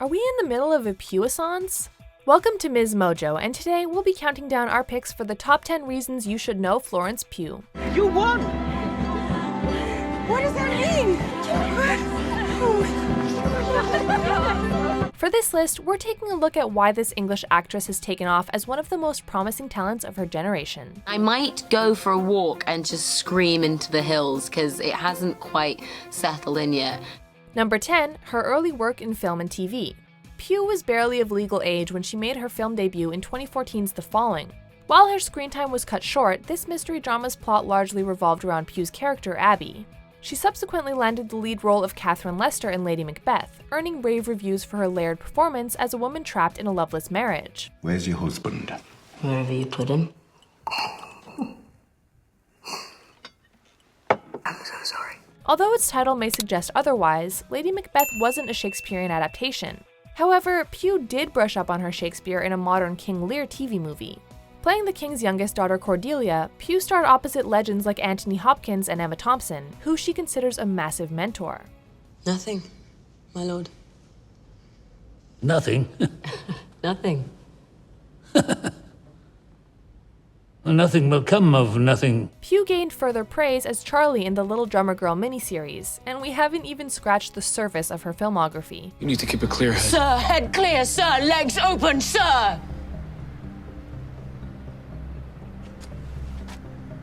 Are we in the middle of a Pughaissance? Welcome to MsMojo, and today we'll be counting down our picks for the top 10 reasons you should know Florence Pugh. You won! What does that mean? For this list, we're taking a look at why this English actress has taken off as one of the most promising talents of her generation. I might go for a walk and just scream into the hills because it hasn't quite settled in yet. Number 10, her early work in film and TV. Pugh was barely of legal age when she made her film debut in 2014's The Falling. While her screen time was cut short, this mystery drama's plot largely revolved around Pugh's character, Abby. She subsequently landed the lead role of Catherine Lester in Lady Macbeth, earning rave reviews for her layered performance as a woman trapped in a loveless marriage. Where's your husband? Wherever you put him. I'm so sorry. Although its title may suggest otherwise, Lady Macbeth wasn't a Shakespearean adaptation. However, Pugh did brush up on her Shakespeare in a modern King Lear TV movie. Playing the king's youngest daughter Cordelia, Pugh starred opposite legends like Anthony Hopkins and Emma Thompson, who she considers a massive mentor. Nothing, my lord. Nothing? Nothing. Nothing will come of nothing. Pugh gained further praise as Charlie in the Little Drummer Girl miniseries, and we haven't even scratched the surface of her filmography. You need to keep a clear head. Sir, head clear, sir. Legs open, sir.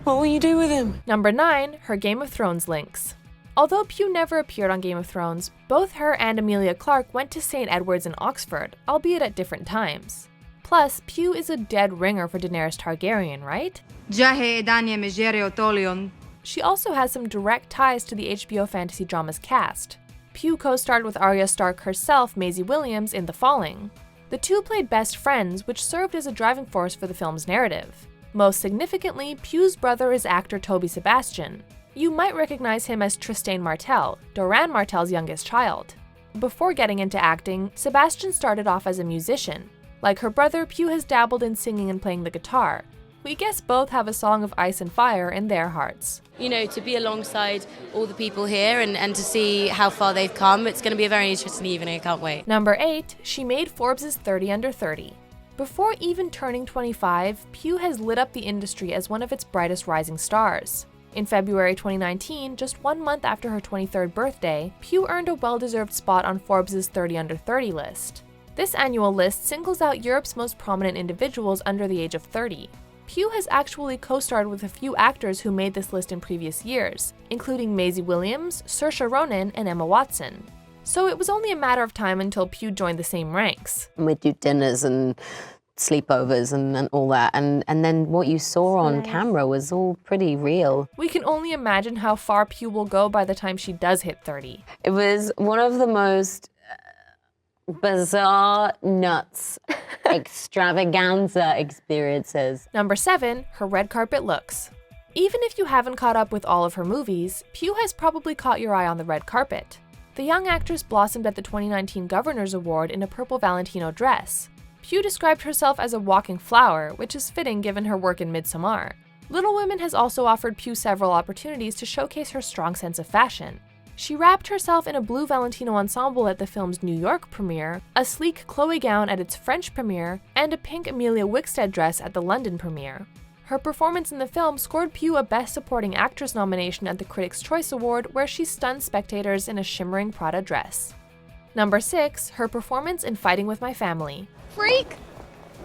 What will you do with him? Number 9, her Game of Thrones links. Although Pugh never appeared on Game of Thrones, both her and Emilia Clarke went to St. Edward's in Oxford, albeit at different times. Plus, Pugh is a dead ringer for Daenerys Targaryen, right? She also has some direct ties to the HBO fantasy drama's cast. Pugh co-starred with Arya Stark herself, Maisie Williams, in The Falling. The two played best friends, which served as a driving force for the film's narrative. Most significantly, Pugh's brother is actor Toby Sebastian. You might recognize him as Trystane Martell, Doran Martell's youngest child. Before getting into acting, Sebastian started off as a musician. Like her brother, Pugh has dabbled in singing and playing the guitar. We guess both have a song of ice and fire in their hearts. You know, to be alongside all the people here and to see how far they've come, it's going to be a very interesting evening. I can't wait. Number 8, she made Forbes' 30 Under 30. Before even turning 25, Pugh has lit up the industry as one of its brightest rising stars. In February 2019, just 1 month after her 23rd birthday, Pugh earned a well-deserved spot on Forbes' 30 Under 30 list. This annual list singles out Europe's most prominent individuals under the age of 30. Pugh has actually co-starred with a few actors who made this list in previous years, including Maisie Williams, Saoirse Ronan, and Emma Watson. So it was only a matter of time until Pugh joined the same ranks. We'd do dinners and sleepovers and all that, and then what you saw on camera was all pretty real. We can only imagine how far Pugh will go by the time she does hit 30. It was one of the most bizarre, nuts, extravaganza experiences. Number 7, her red carpet looks. Even if you haven't caught up with all of her movies, Pugh has probably caught your eye on the red carpet. The young actress blossomed at the 2019 Governor's Award in a purple Valentino dress. Pugh described herself as a walking flower, which is fitting given her work in Midsamar. Little Women has also offered Pugh several opportunities to showcase her strong sense of fashion. She wrapped herself in a blue Valentino ensemble at the film's New York premiere, a sleek Chloe gown at its French premiere, and a pink Amelia Wickstead dress at the London premiere. Her performance in the film scored Pugh a Best Supporting Actress nomination at the Critics' Choice Award, where she stunned spectators in a shimmering Prada dress. Number 6, her performance in Fighting with My Family. Freak!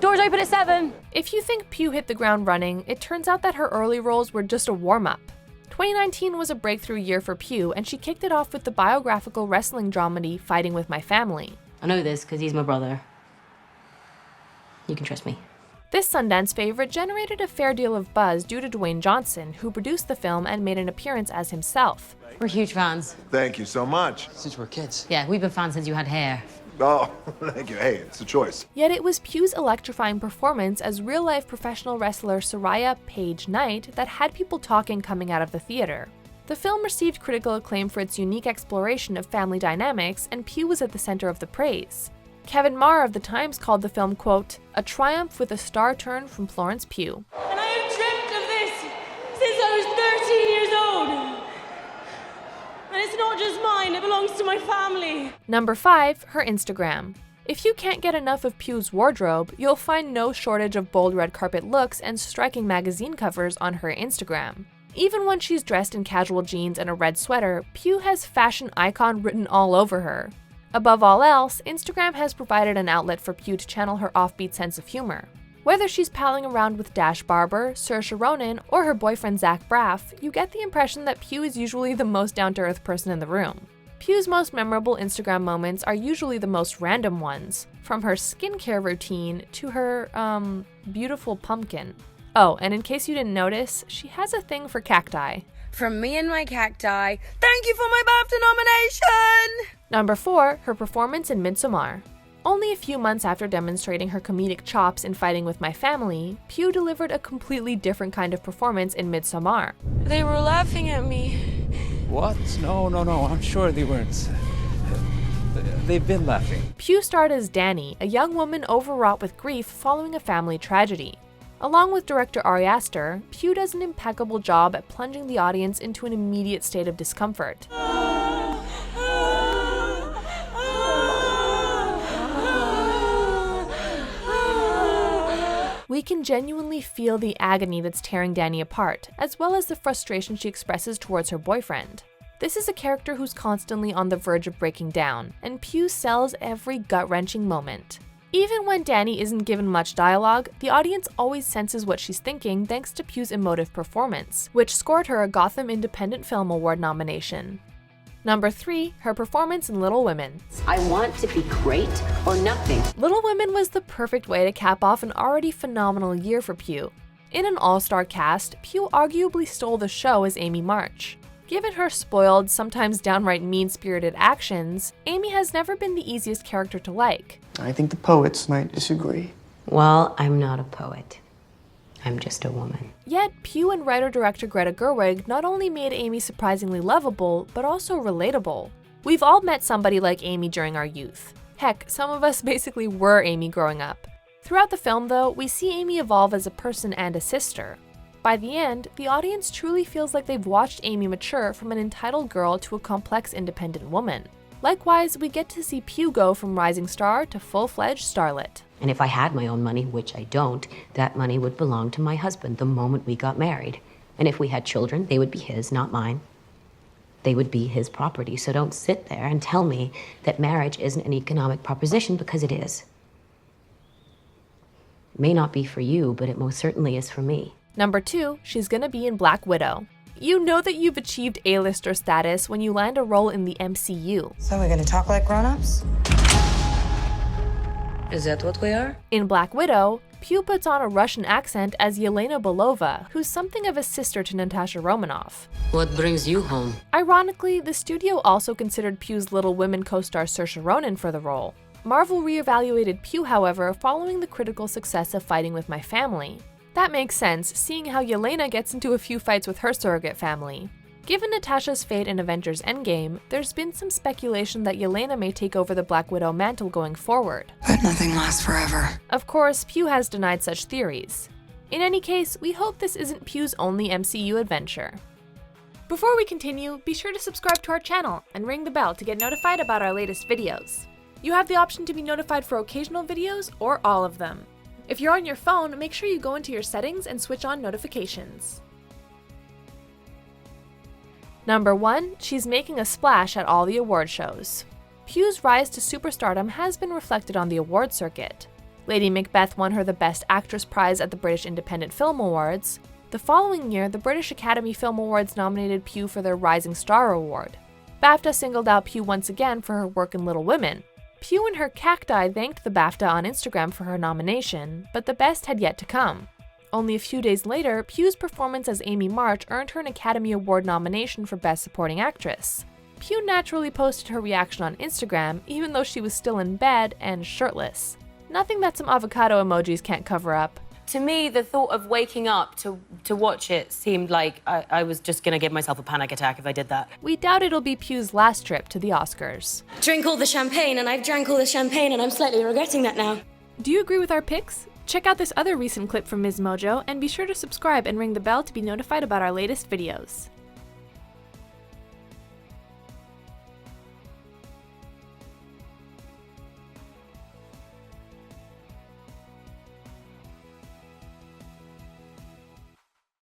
Doors open at 7. If you think Pugh hit the ground running, it turns out that her early roles were just a warm-up. 2019 was a breakthrough year for Pugh, and she kicked it off with the biographical wrestling dramedy Fighting with My Family. I know this because he's my brother. You can trust me. This Sundance favorite generated a fair deal of buzz due to Dwayne Johnson, who produced the film and made an appearance as himself. We're huge fans. Thank you so much. Since we're kids. Yeah, we've been fans since you had hair. Oh, thank you. Hey, it's a choice. Yet it was Pugh's electrifying performance as real-life professional wrestler Soraya Paige Knight that had people talking coming out of the theater. The film received critical acclaim for its unique exploration of family dynamics, and Pugh was at the center of the praise. Kevin Marr of The Times called the film, quote, "a triumph with a star turn from Florence Pugh." And I have dreamt of this since I was 13 years old. And it's not just mine, it belongs to my family. Number 5, her Instagram. If you can't get enough of Pugh's wardrobe, you'll find no shortage of bold red carpet looks and striking magazine covers on her Instagram. Even when she's dressed in casual jeans and a red sweater, Pugh has fashion icon written all over her. Above all else, Instagram has provided an outlet for Pugh to channel her offbeat sense of humor. Whether she's palling around with Dash Barber, Saoirse Ronan, or her boyfriend Zach Braff, you get the impression that Pugh is usually the most down-to-earth person in the room. Pugh's most memorable Instagram moments are usually the most random ones, from her skincare routine to her, beautiful pumpkin. Oh, and in case you didn't notice, she has a thing for cacti. From me and my cacti, thank you for my BAFTA nomination! Number 4, her performance in Midsommar. Only a few months after demonstrating her comedic chops in Fighting with My Family, Pugh delivered a completely different kind of performance in Midsamar. They were laughing at me. What? No, I'm sure they weren't. They've been laughing. Pugh starred as Dani, a young woman overwrought with grief following a family tragedy. Along with director Ari Aster, Pugh does an impeccable job at plunging the audience into an immediate state of discomfort. We can genuinely feel the agony that's tearing Dani apart, as well as the frustration she expresses towards her boyfriend. This is a character who's constantly on the verge of breaking down, and Pugh sells every gut-wrenching moment. Even when Dani isn't given much dialogue, the audience always senses what she's thinking thanks to Pugh's emotive performance, which scored her a Gotham Independent Film Award nomination. Number 3, her performance in Little Women. I want to be great or nothing. Little Women was the perfect way to cap off an already phenomenal year for Pugh. In an all-star cast, Pugh arguably stole the show as Amy March. Given her spoiled, sometimes downright mean-spirited actions, Amy has never been the easiest character to like. I think the poets might disagree. Well, I'm not a poet. I'm just a woman. Yet, Pugh and writer-director Greta Gerwig not only made Amy surprisingly lovable, but also relatable. We've all met somebody like Amy during our youth. Heck, some of us basically were Amy growing up. Throughout the film, though, we see Amy evolve as a person and a sister. By the end, the audience truly feels like they've watched Amy mature from an entitled girl to a complex, independent woman. Likewise, we get to see Pugh go from rising star to full-fledged starlet. And if I had my own money, which I don't, that money would belong to my husband the moment we got married. And if we had children, they would be his, not mine. They would be his property. So don't sit there and tell me that marriage isn't an economic proposition, because it is. It may not be for you, but it most certainly is for me. Number 2, she's gonna be in Black Widow. You know that you've achieved A-lister status when you land a role in the MCU. So we're gonna talk like grown-ups? Is that what we are? In Black Widow, Pugh puts on a Russian accent as Yelena Belova, who's something of a sister to Natasha Romanoff. What brings you home? Ironically, the studio also considered Pugh's Little Women co-star Saoirse Ronan for the role. Marvel reevaluated Pugh, however, following the critical success of Fighting with My Family. That makes sense, seeing how Yelena gets into a few fights with her surrogate family. Given Natasha's fate in Avengers Endgame, there's been some speculation that Yelena may take over the Black Widow mantle going forward. But nothing lasts forever. Of course, Pugh has denied such theories. In any case, we hope this isn't Pugh's only MCU adventure. Before we continue, be sure to subscribe to our channel and ring the bell to get notified about our latest videos. You have the option to be notified for occasional videos or all of them. If you're on your phone, make sure you go into your settings and switch on notifications. Number 1, she's making a splash at all the award shows. Pugh's rise to superstardom has been reflected on the award circuit. Lady Macbeth won her the Best Actress prize at the British Independent Film Awards. The following year, the British Academy Film Awards nominated Pugh for their Rising Star Award. BAFTA singled out Pugh once again for her work in Little Women. Pugh and her cacti thanked the BAFTA on Instagram for her nomination, but the best had yet to come. Only a few days later, Pugh's performance as Amy March earned her an Academy Award nomination for Best Supporting Actress. Pugh naturally posted her reaction on Instagram, even though she was still in bed and shirtless. Nothing that some avocado emojis can't cover up. To me, the thought of waking up to watch it seemed like I was just gonna give myself a panic attack if I did that. We doubt it'll be Pugh's last trip to the Oscars. Drink all the champagne, and I've drank all the champagne, and I'm slightly regretting that now. Do you agree with our picks? Check out this other recent clip from MsMojo, and be sure to subscribe and ring the bell to be notified about our latest videos.